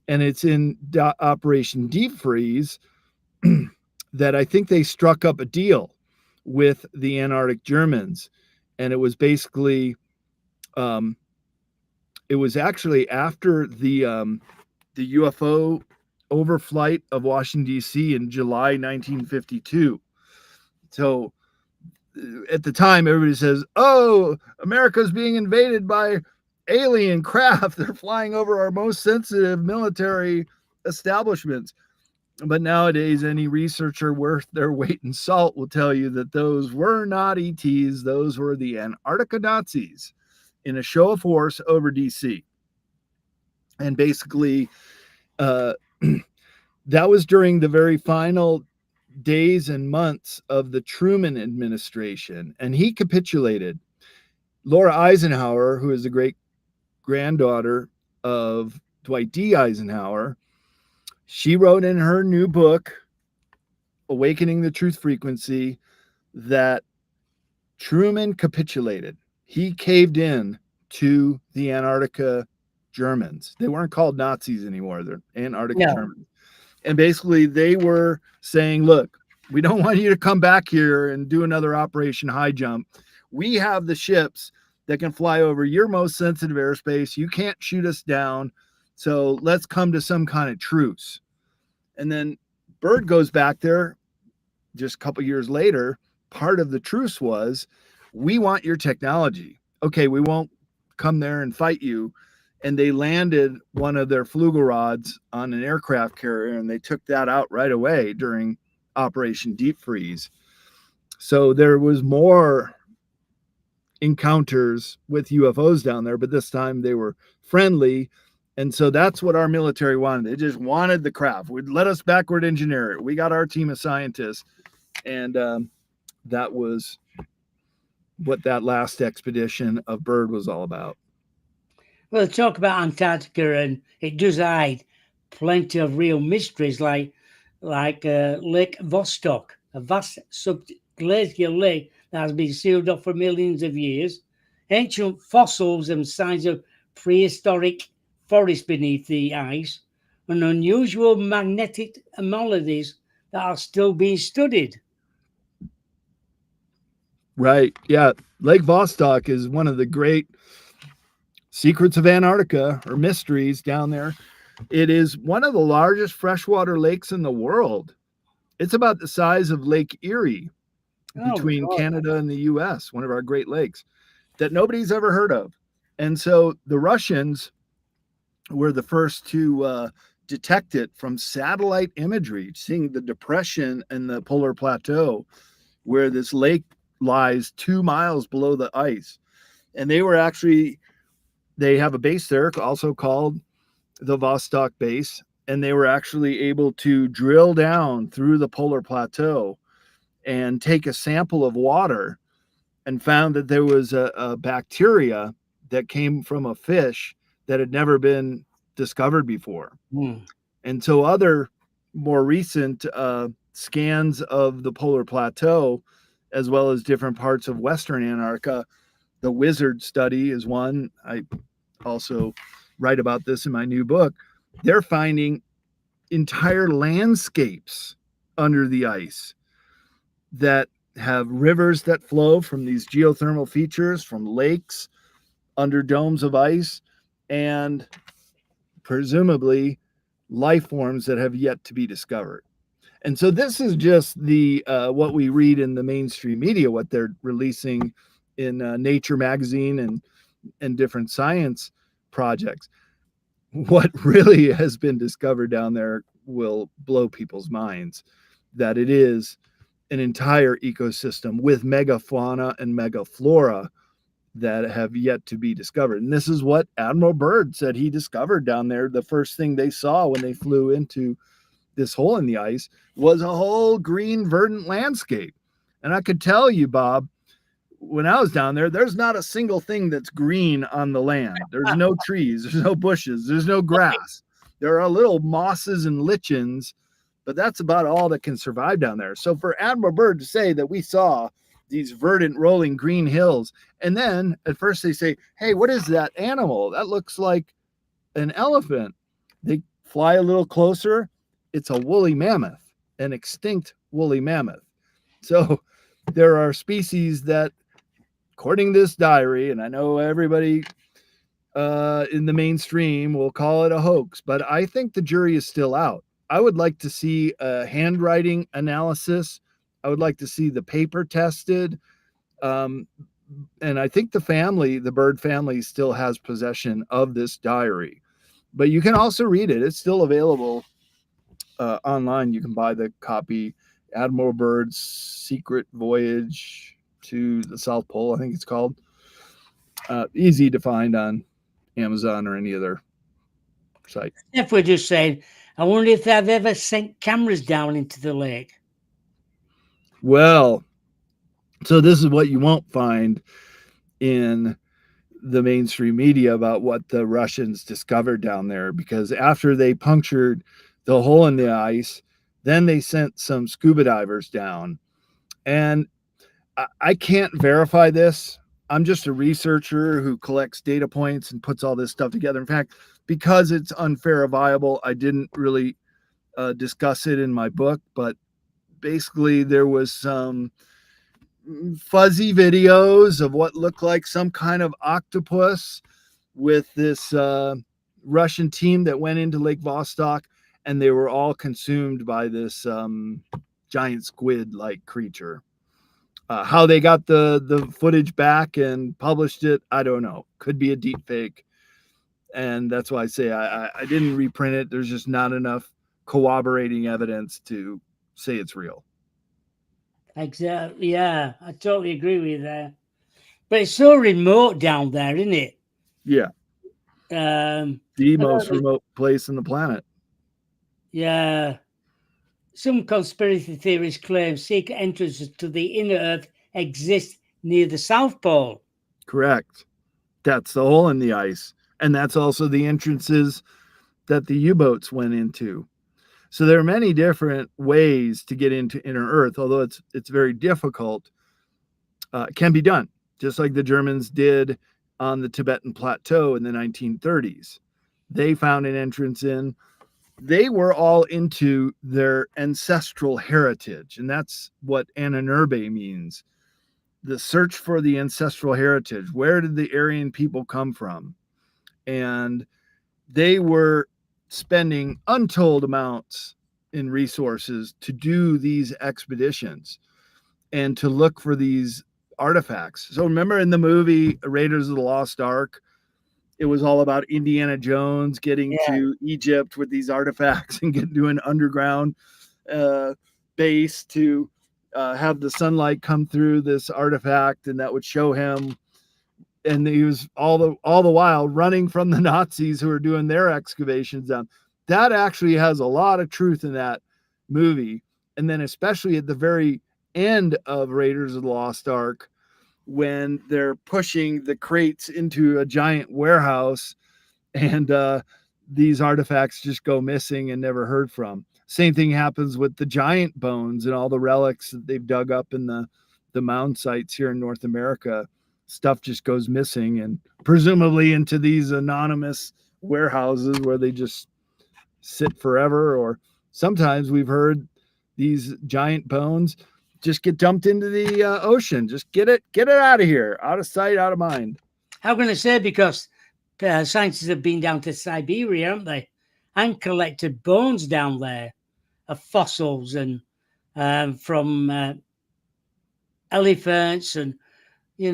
And it's in Operation Deep Freeze that I think they struck up a deal with the Antarctic Germans. And it was basically, it was actually after the UFO overflight of Washington, D.C. in July 1952. So at the time, everybody says, oh, America's being invaded by alien craft. They're flying over our most sensitive military establishments. But nowadays, any researcher worth their weight in salt will tell you that those were not ETs. Those were the Antarctica Nazis in a show of force over DC. And basically, that was during the very final days and months of the Truman administration, and he capitulated. Laura Eisenhower, who is the great granddaughter of Dwight D. Eisenhower, she wrote in her new book, Awakening the Truth Frequency, that Truman capitulated. He caved in to the Antarctica Germans. They weren't called Nazis anymore. They're Antarctica Germans. And basically they were saying, look, we don't want you to come back here and do another Operation High Jump. We have the ships that can fly over your most sensitive airspace. You can't shoot us down. So let's come to some kind of truce. And then Byrd goes back there just a couple years later. Part of the truce was, we want your technology. Okay, we won't come there and fight you. And they landed one of their flugel rods on an aircraft carrier, and they took that out right away during Operation Deep Freeze. So there was more encounters with UFOs down there, but this time they were friendly. And so that's what our military wanted. They just wanted the craft. Would let us backward engineer it. We got our team of scientists. And that was what that last expedition of Byrd was all about. Well, talk about Antarctica, and it does hide plenty of real mysteries, like Lake Vostok, a vast subglacial lake that has been sealed off for millions of years. Ancient fossils and signs of prehistoric forests beneath the ice, and unusual magnetic anomalies that are still being studied. Right. Yeah. Lake Vostok is one of the great secrets of Antarctica, or mysteries down there. It is one of the largest freshwater lakes in the world. It's about the size of Lake Erie between Canada and the US, one of our Great Lakes that nobody's ever heard of. And so the Russians were the first to detect it from satellite imagery, seeing the depression in the polar plateau where this lake lies 2 miles below the ice. And they have a base there also called the Vostok base, and they were actually able to drill down through the polar plateau and take a sample of water and found that there was a bacteria that came from a fish that had never been discovered before. Mm. And so other more recent scans of the polar plateau, as well as different parts of Western Antarctica, the Wizard study is one. I also write about this in my new book. They're finding entire landscapes under the ice that have rivers that flow from these geothermal features, from lakes under domes of ice, and presumably life forms that have yet to be discovered. And so this is just the what we read in the mainstream media, what they're releasing in Nature magazine and different science projects. What really has been discovered down there will blow people's minds, that it is an entire ecosystem with megafauna and megaflora that have yet to be discovered. And this is what Admiral Byrd said he discovered down there. The first thing they saw when they flew into this hole in the ice was a whole green, verdant landscape. And I could tell you, Bob, when I was down there, there's not a single thing that's green on the land. There's no trees, there's no bushes, there's no grass. There are little mosses and lichens, but that's about all that can survive down there. So for Admiral Byrd to say that we saw these verdant rolling green hills, and then at first they say, hey, what is that animal? That looks like an elephant. They fly a little closer. It's a woolly mammoth, an extinct woolly mammoth. So there are species that, according to this diary, and I know everybody in the mainstream will call it a hoax, but I think the jury is still out. I would like to see a handwriting analysis. I would like to see the paper tested. And I think the Byrd family, still has possession of this diary. But you can also read it. It's still available online. You can buy the copy, Admiral Byrd's Secret Voyage to the South Pole, I think it's called. Easy to find on Amazon or any other site. If we're just saying, I wonder if they've ever sent cameras down into the lake. Well, so this is what you won't find in the mainstream media about what the Russians discovered down there, because after they punctured the hole in the ice, then they sent some scuba divers down. And I can't verify this. I'm just a researcher who collects data points and puts all this stuff together. In fact, because it's unverifiable, I didn't really discuss it in my book, but basically there was some fuzzy videos of what looked like some kind of octopus with this Russian team that went into Lake Vostok, and they were all consumed by this giant squid-like creature. How they got the footage back and published it, I don't know. Could be a deep fake. And that's why I say I didn't reprint it. There's just not enough corroborating evidence to say it's real. Exactly. Yeah, I totally agree with you there. But it's so remote down there, isn't it? Yeah. The most remote place in the planet. Yeah. Some conspiracy theories claim secret entrances to the inner Earth exist near the South Pole. Correct. That's the hole in the ice. And that's also the entrances that the U-boats went into. So there are many different ways to get into inner Earth, although it's very difficult. It can be done, just like the Germans did on the Tibetan Plateau in the 1930s. They found an entrance in. They were all into their ancestral heritage, and that's what Ananurbe means. The search for the ancestral heritage. Where did the Aryan people come from? And they were spending untold amounts in resources to do these expeditions and to look for these artifacts. So remember in the movie Raiders of the Lost Ark, it was all about Indiana Jones getting to Egypt with these artifacts and getting to an underground base to have the sunlight come through this artifact, and that would show him and he was all the while running from the Nazis who were doing their excavations down. That actually has a lot of truth in that movie. And then especially at the very end of Raiders of the Lost Ark, when they're pushing the crates into a giant warehouse, and these artifacts just go missing and never heard from. Same thing happens with the giant bones and all the relics that they've dug up in the mound sites here in North America. Stuff just goes missing, and presumably into these anonymous warehouses where they just sit forever. Or sometimes we've heard these giant bones just get dumped into the ocean. Just get it out of here, out of sight, out of mind. I'm going to say because scientists have been down to Siberia, haven't they, and collected bones down there of fossils and from elephants and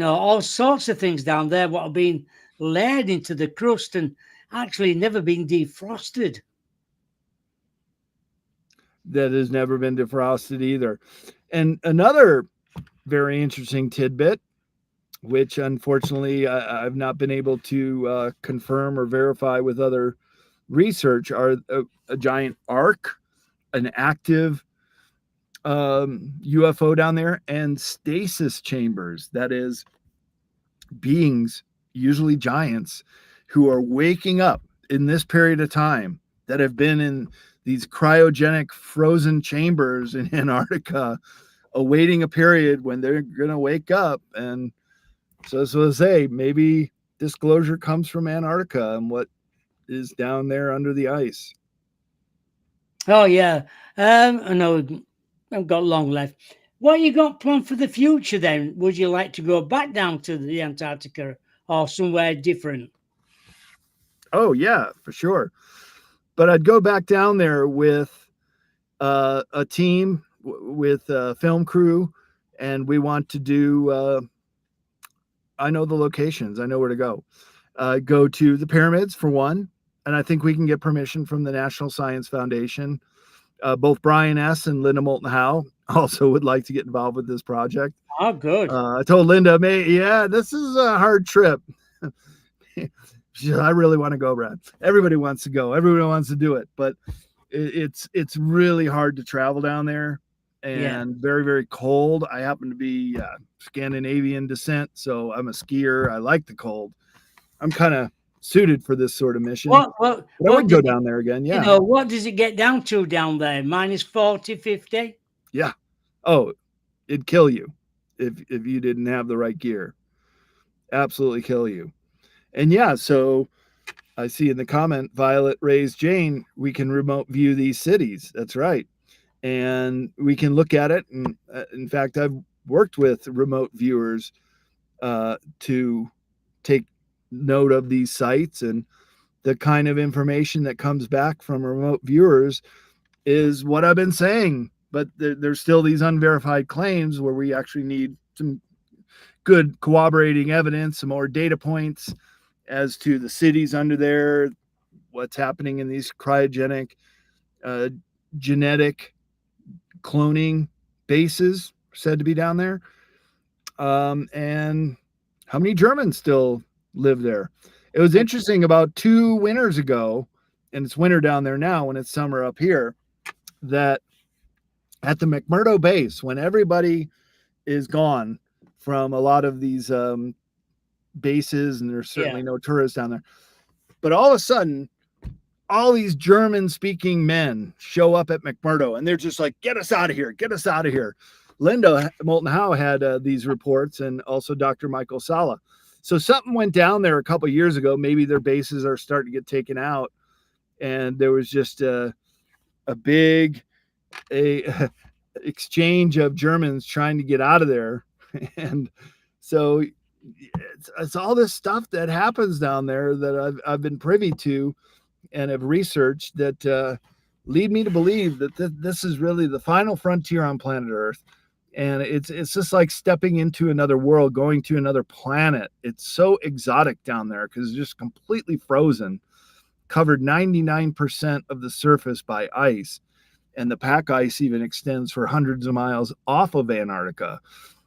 all sorts of things down there what have been laid into the crust and actually never been defrosted. That has never been defrosted either. And another very interesting tidbit, which unfortunately I've not been able to confirm or verify with other research, are a giant arc, an active UFO down there, and stasis chambers. That is, beings, usually giants, who are waking up in this period of time, that have been in these cryogenic frozen chambers in Antarctica, awaiting a period when they're going to wake up. And so I say, maybe disclosure comes from Antarctica and what is down there under the ice. Oh yeah, I know I've got long left. What you got planned for the future then? Would you like to go back down to the Antarctica or somewhere different? Oh yeah, for sure. But I'd go back down there with a team, with a film crew, and we want to do. I know the locations. I know where to go. Go to the pyramids for one, and I think we can get permission from the National Science Foundation. Both Brian S. and Linda Moulton Howe also would like to get involved with this project. Oh, good. I told Linda, this is a hard trip. She said, I really want to go, Brad. Everybody wants to go. Everybody wants to do it. But it's really hard to travel down there, and very, very cold. I happen to be Scandinavian descent, so I'm a skier. I like the cold. I'm kind of suited for this sort of mission. But I would go down there again. Yeah. What does it get down to down there? Minus 40, 50? Yeah. Oh, it'd kill you if you didn't have the right gear. Absolutely kill you. And yeah, so I see in the comment, Violet Rays Jane, we can remote view these cities. That's right. And we can look at it. And in fact, I've worked with remote viewers to take note of these sites, and the kind of information that comes back from remote viewers is what I've been saying. But there's still these unverified claims where we actually need some good corroborating evidence, some more data points as to the cities under there, what's happening in these cryogenic genetic cloning bases said to be down there, and how many Germans still live there. It was interesting, about 2 winters ago, and it's winter down there now when it's summer up here, that at the McMurdo base, when everybody is gone from a lot of these bases, and there's certainly no tourists down there, but all of a sudden all these German speaking men show up at McMurdo, and they're just like, get us out of here, get us out of here. Linda Moulton Howe had these reports, and also Dr. Michael Sala. So something went down there a couple of years ago. Maybe their bases are starting to get taken out, and there was just a big exchange of Germans trying to get out of there. And so it's all this stuff that happens down there that I've been privy to and have researched that lead me to believe that this is really the final frontier on planet Earth. And it's just like stepping into another world, going to another planet. It's so exotic down there because it's just completely frozen, covered 99% of the surface by ice. And the pack ice even extends for hundreds of miles off of Antarctica.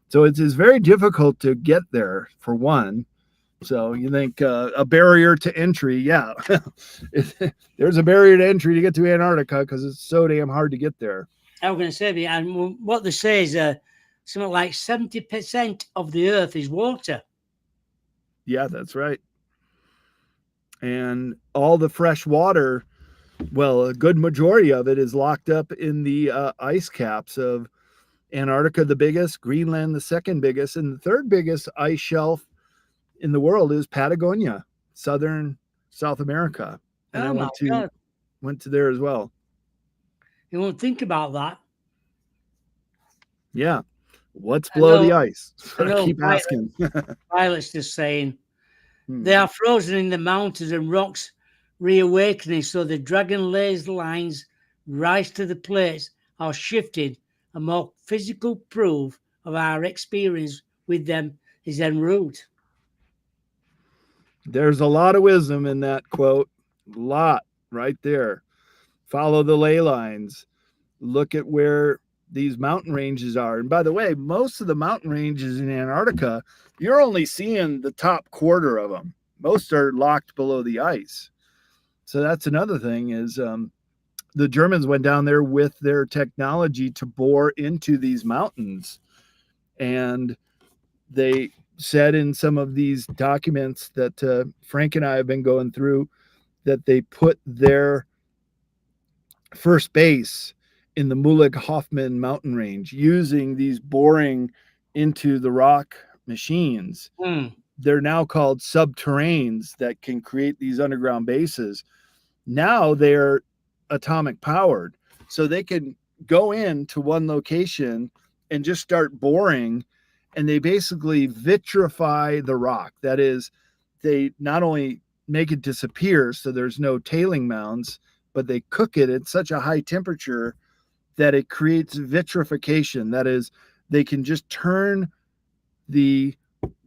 So it's very difficult to get there, for one. So you think a barrier to entry? Yeah, there's a barrier to entry to get to Antarctica because it's so damn hard to get there. I was going to say, and what they say is something like 70% of the Earth is water. Yeah, that's right. And all the fresh water, well, a good majority of it is locked up in the ice caps of Antarctica, the biggest, Greenland, the second biggest, and the third biggest ice shelf in the world is Patagonia, southern South America. And I Oh my God. went to there as well. You won't think about that. Yeah. What's I below the know, ice? I I know keep asking. pilots just saying they Hmm. are frozen in the mountains and rocks reawakening, so the dragon laser lines rise to the plates are shifted. A more physical proof of our experience with them is en route. There's a lot of wisdom in that quote. A lot right there. Follow the ley lines. Look at where these mountain ranges are. And by the way, most of the mountain ranges in Antarctica, you're only seeing the top quarter of them. Most are locked below the ice. So that's another thing is the Germans went down there with their technology to bore into these mountains. And they said in some of these documents that Frank and I have been going through that they put their first base in the Mulig Hoffman mountain range using these boring into the rock machines. Hmm. They're now called subterranes that can create these underground bases. Now they're atomic powered, so they can go into one location and just start boring, and they basically vitrify the rock. That is, they not only make it disappear so there's no tailing mounds, but they cook it at such a high temperature that it creates vitrification. That is, they can just turn the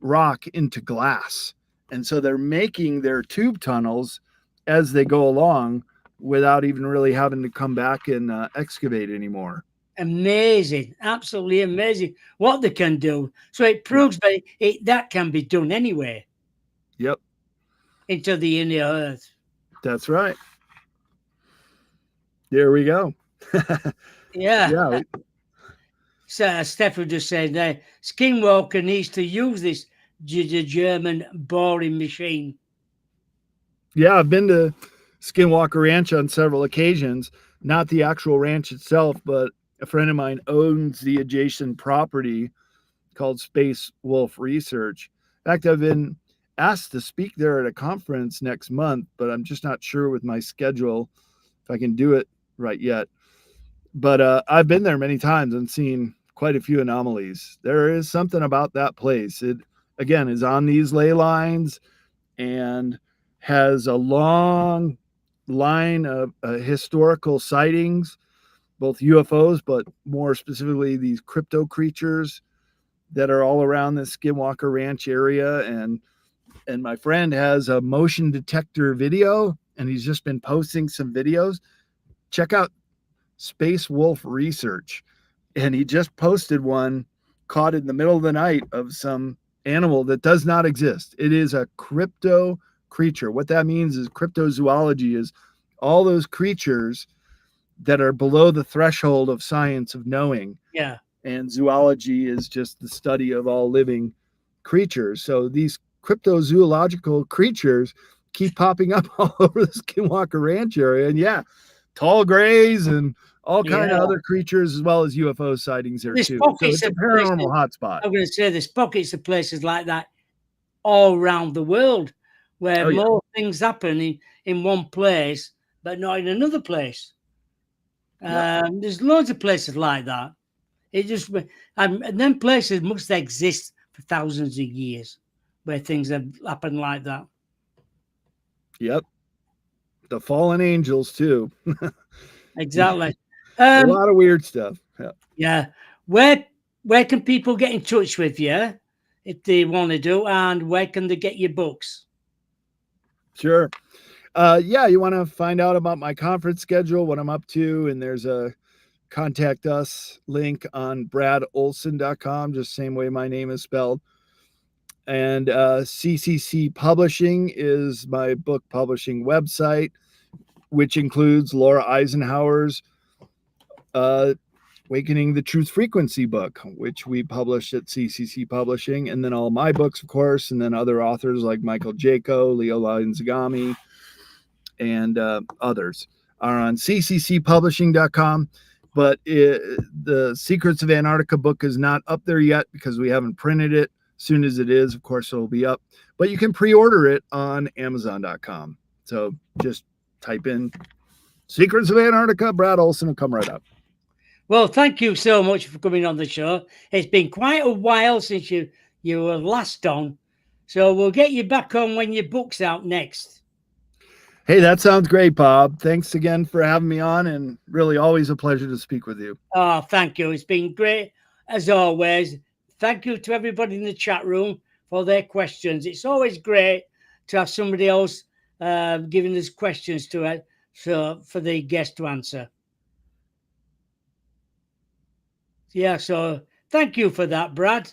rock into glass. And so they're making their tube tunnels as they go along without even really having to come back and excavate anymore. Amazing, absolutely amazing what they can do. So it Yep. proves that can be done anyway Yep. into the inner Earth. That's right. There we go. Yeah. Yeah. So Stefan just said there, Skinwalker needs to use this German boring machine. Yeah. I've been to Skinwalker Ranch on several occasions, not the actual ranch itself, but a friend of mine owns the adjacent property called Space Wolf Research. In fact, I've been asked to speak there at a conference next month, but I'm just not sure with my schedule if I can do it right yet. But I've been there many times and seen quite a few anomalies. There is something about that place. It, again, is on these ley lines and has a long line of historical sightings, both UFOs, but more specifically these crypto creatures that are all around the Skinwalker Ranch area. And my friend has a motion detector video, and he's just been posting some videos. Check out Space Wolf Research, and he just posted one caught in the middle of the night of some animal that does not exist. It is a crypto creature. What that means is cryptozoology is all those creatures that are below the threshold of science of knowing, Yeah. and zoology is just the study of all living creatures. So these cryptozoological creatures keep popping up all over the Skinwalker Ranch area, and yeah, tall grays and all kind of Yeah. other creatures, as well as UFO sightings there There's too. So pockets it's a of places, paranormal hotspot. I'm going to say there's pockets of places like that all around the world where Oh yeah, more things happen in one place, but not in another place. yep, There's loads of places like that. It just, and then places must exist for thousands of years where things have happened like that. yep. The fallen angels too. Exactly. A Um, lot of weird stuff. Yeah. yeah. Where where can people get in touch with you if they want to do, and where can they get your books? Sure. Yeah, you want to find out about my conference schedule, what I'm up to, and there's a contact us link on bradolson.com, just same way my name is spelled. And CCC Publishing is my book publishing website, which includes Laura Eisenhower's Awakening the Truth Frequency book, which we published at CCC Publishing, and then all my books, of course, and then other authors like Michael Jaco, Leo Lanzagami, and others are on cccpublishing.com. But the Secrets of Antarctica book is not up there yet because we haven't printed it. As soon as it is, of course, it'll be up. But you can pre-order it on Amazon.com. So just type in Secrets of Antarctica, Brad Olson, will come right up. Well, thank you so much for coming on the show. It's been quite a while since you were last on. So we'll get you back on when your book's out next. Hey, that sounds great, Bob. Thanks again for having me on, and really always a pleasure to speak with you. Oh, thank you. It's been great as always. Thank you to everybody in the chat room for their questions. It's always great to have somebody else giving us questions to it, so for the guest to answer. Yeah, so thank you for that, Brad.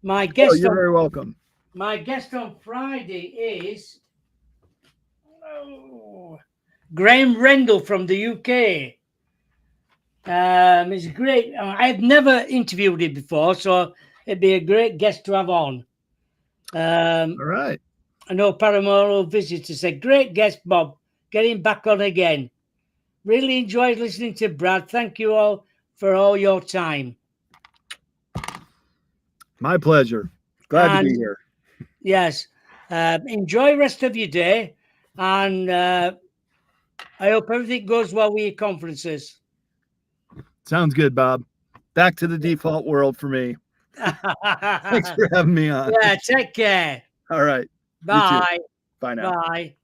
My guest. You're very welcome. My guest on Friday is Graham Rendell from the UK. He's great. I've never interviewed him before, so it'd be a great guest to have on. All right. I know Paramoral Visitor said, great guest, Bob. Get him back on again. Really enjoyed listening to Brad. Thank you all for all your time. My pleasure. Glad to be here. Yes. Enjoy the rest of your day. And I hope everything goes well with your conferences. Sounds good, Bob. Back to the default world for me. Thanks for having me on. Yeah, take care. All right. Bye. Bye now. Bye.